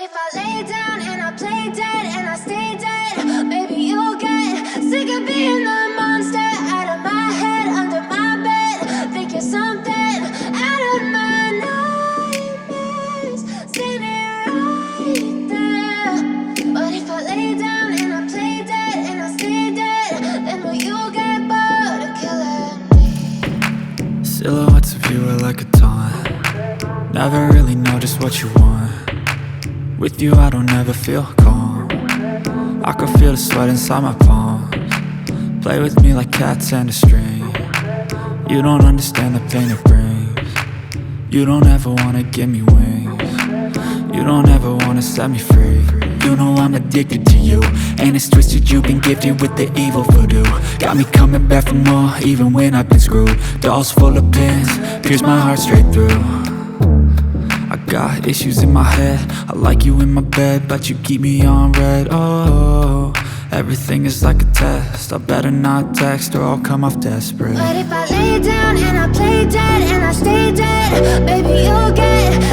if I lay down and I play dead and I stay dead, maybe you'll get sick of being the monster out of my head, under my bed. Think you're something out of my nightmares, standing right there. But if I lay down and I play dead and I stay dead, then will you get bored of killing me? Silhouettes of you are like a taunt. Never really know just what you want. With you I don't ever feel calm. I can feel the sweat inside my palms. Play with me like cats and a string. You don't understand the pain it brings. You don't ever wanna give me wings. You don't ever wanna set me free. You know I'm addicted to you, and it's twisted, you've been gifted with the evil voodoo. Got me coming back for more, even when I've been screwed. Dolls full of pins, pierce my heart straight through. I got issues in my head, I like you in my bed, but you keep me on red. Oh, everything is like a test, I better not text or I'll come off desperate. But if I lay down and I play dead and I stay dead, baby you'll get